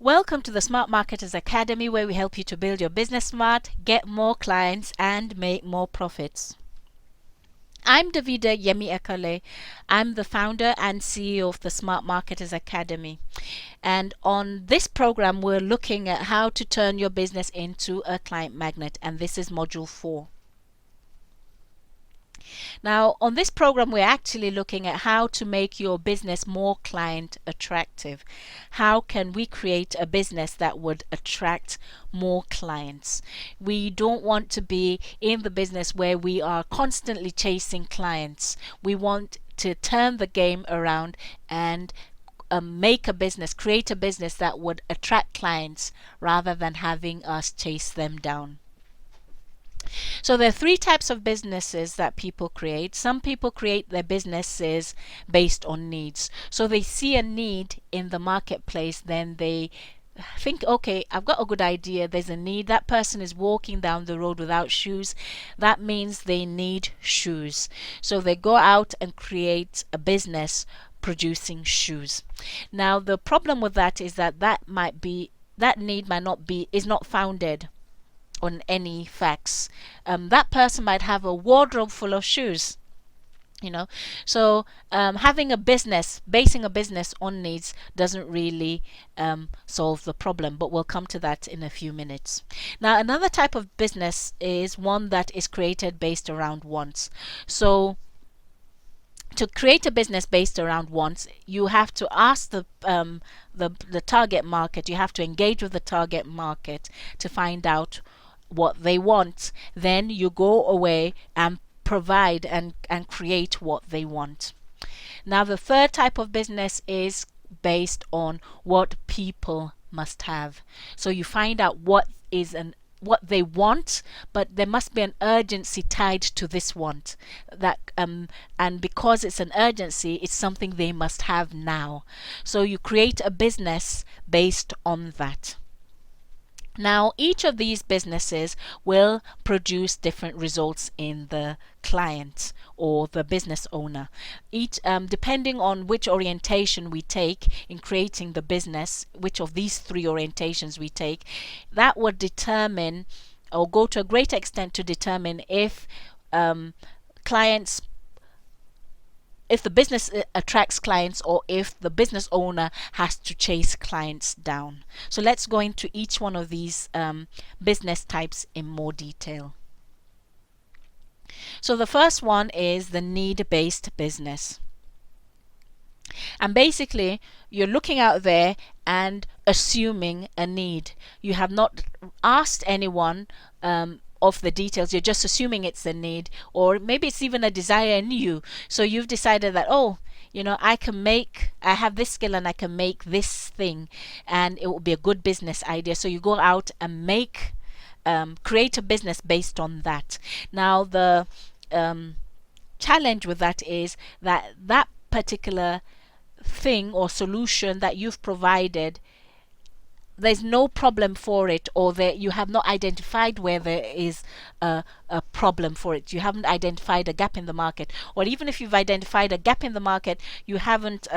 Welcome to the Smart Marketers Academy, where we help you to build your business smart, get more clients, and make more profits. I'm Davida Yemi Ekale. I'm the founder and CEO of the Smart Marketers Academy. And on this program, we're looking at how to turn your business into a client magnet. And this is module 4. Now, on this program, we're actually looking at how to make your business more client attractive. How can we create a business that would attract more clients? We don't want to be in the business where we are constantly chasing clients. We want to turn the game around and make a business, create a business that would attract clients rather than having us chase them down. So there are 3 types of businesses that people create. Some people create their businesses based on needs. So they see a need in the marketplace, then they think, okay, I've got a good idea. There's a need. That person is walking down the road without shoes. That means they need shoes. So they go out and create a business producing shoes. Now the problem with that is that that need might not be, is not founded on any facts. That person might have a wardrobe full of shoes, so having a business, basing a business on needs doesn't really solve the problem, but we'll come to that in a few minutes. Now, another type of business is one that is created based around wants. So to create a business based around wants, you have to ask the target market, you have to engage with the target market to find out what they want. Then you go away and provide and create what they want. Now the third type of business is based on what people must have. So you find out what they want, but there must be an urgency tied to this want, that and because it's an urgency, it's something they must have now. So you create a business based on that. Now, each of these businesses will produce different results in the client or the business owner. Each, depending on which orientation we take in creating the business, which of these 3 orientations we take, that would determine or go to a great extent to determine if if the business attracts clients or if the business owner has to chase clients down. So let's go into each one of these business types in more detail. So the first one is the need-based business. And basically, you're looking out there and assuming a need. You have not asked anyone of the details. You're just assuming it's a need, or maybe it's even a desire in you. So you've decided that, I have this skill and I can make this thing, and it will be a good business idea. So you go out and create a business based on that. Now the challenge with that is that particular thing or solution that you've provided, there's no problem for it, or that you have not identified where there is a problem for it. You haven't identified a gap in the market, or even if you've identified a gap in the market, you haven't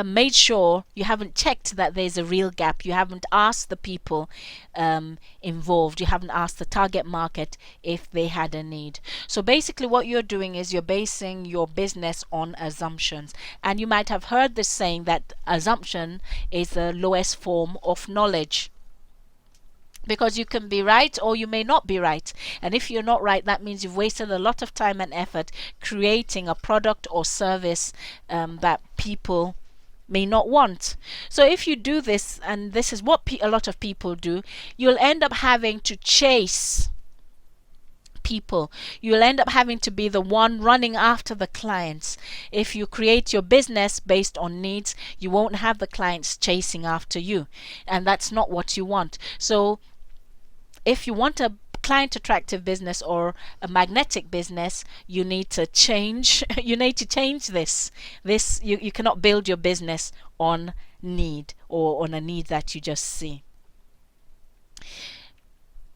made sure, you haven't checked that there's a real gap. You haven't asked the people involved, you haven't asked the target market if they had a need. So basically what you're doing is you're basing your business on assumptions. And you might have heard this saying that assumption is the lowest form of knowledge, because you can be right or you may not be right. And if you're not right, that means you've wasted a lot of time and effort creating a product or service that people may not want. So if you do this, and this is what a lot of people do, you'll end up having to chase people. You'll end up having to be the one running after the clients. If you create your business based on needs, you won't have the clients chasing after you, and that's not what you want. So if you want a client attractive business or a magnetic business, you need to change this. You cannot build your business on need, or on a need that you just see.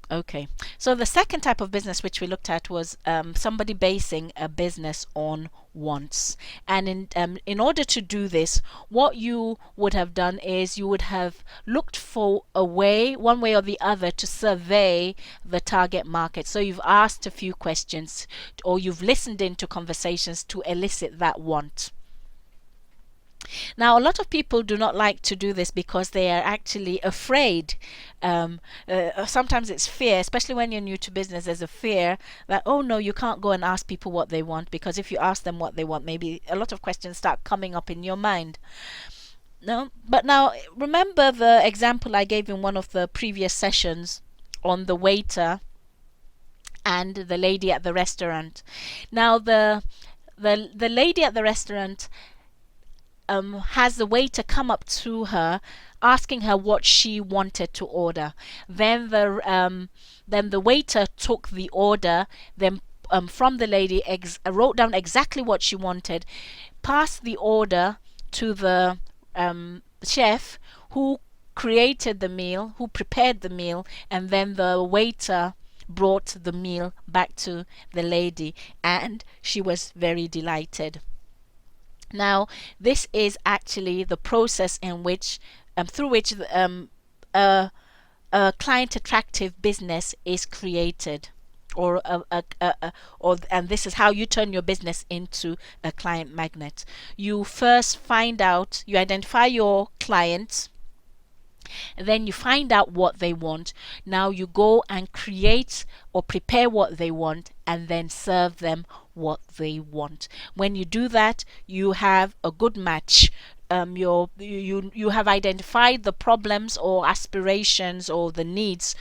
Okay, so the second type of business which we looked at was somebody basing a business on wants. And in order to do this, what you would have done is you would have looked for one way or the other, to survey the target market. So you've asked a few questions, or you've listened into conversations to elicit that want. Now, a lot of people do not like to do this because they are actually afraid. Sometimes it's fear, especially when you're new to business. There's a fear that, oh no, you can't go and ask people what they want, because if you ask them what they want, maybe a lot of questions start coming up in your mind. No, but now remember the example I gave in one of the previous sessions on the waiter and the lady at the restaurant. Now, the lady at the restaurant has the waiter come up to her, asking her what she wanted to order. Then the waiter took the order, then from the lady, wrote down exactly what she wanted, passed the order to the chef who created the meal, who prepared the meal, and then the waiter brought the meal back to the lady, and she was very delighted. Now, this is actually the process in which, through which a client attractive business is created, or and this is how you turn your business into a client magnet. You first you identify your clients, then you find out what they want. Now you go and create or prepare what they want, and then serve them what they want. When you do that, you have a good match. You have identified the problems or aspirations or the needs,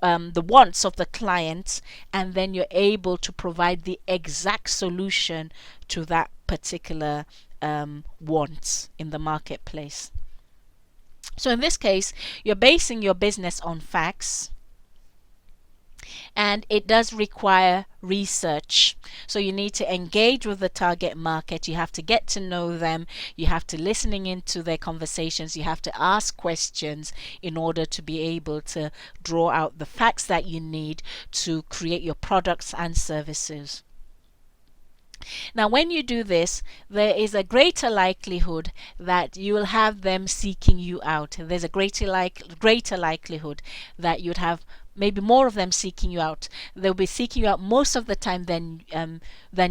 the wants of the clients, and then you're able to provide the exact solution to that particular want in the marketplace. So in this case, you're basing your business on facts, and it does require research. So you need to engage with the target market. You have to get to know them. You have to listening into their conversations. You have to ask questions in order to be able to draw out the facts that you need to create your products and services. Now, when you do this, there is a greater likelihood that you will have them seeking you out. There's a greater likelihood that you'd have maybe more of them seeking you out. They'll be seeking you out most of the time than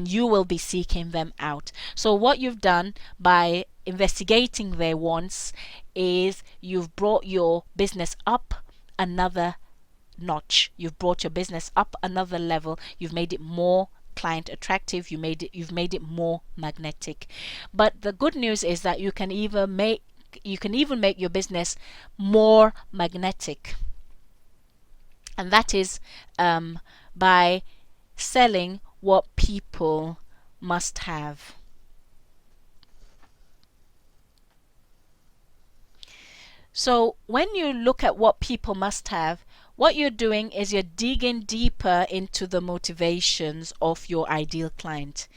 you will be seeking them out. So what you've done by investigating their wants is you've brought your business up another notch. You've brought your business up another level. You've made it more client attractive. You've made it more magnetic. But the good news is that you can even make your business more magnetic, and that is by selling what people must have. So when you look at what people must have, what you're doing is you're digging deeper into the motivations of your ideal client.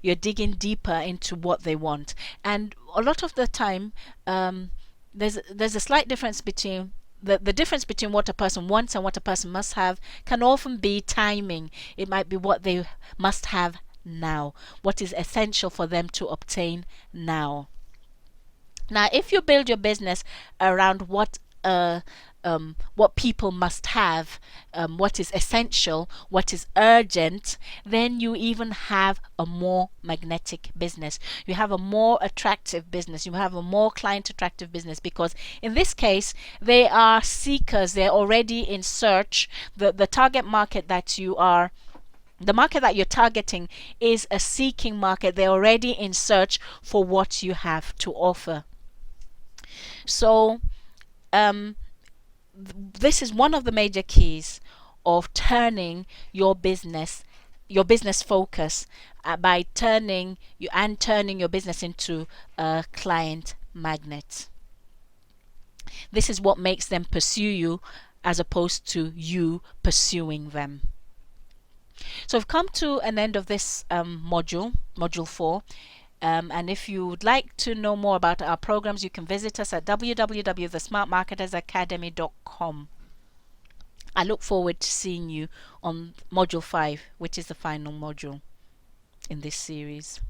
You're digging deeper into what they want. And a lot of the time, there's a slight difference between the difference between what a person wants and what a person must have can often be timing. It might be what they must have now, what is essential for them to obtain now. Now, if you build your business around what people must have, what is essential, what is urgent, then you even have a more magnetic business. You have a more attractive business. You have a more client attractive business, because in this case, they are seekers. They're already in search. The target market that the market that you're targeting is a seeking market. They're already in search for what you have to offer. So, this is one of the major keys of turning your business focus by turning your business into a client magnet. This is what makes them pursue you as opposed to you pursuing them. So we've come to an end of this module 4. And if you would like to know more about our programs, you can visit us at www.thesmartmarketersacademy.com. I look forward to seeing you on module 5, which is the final module in this series.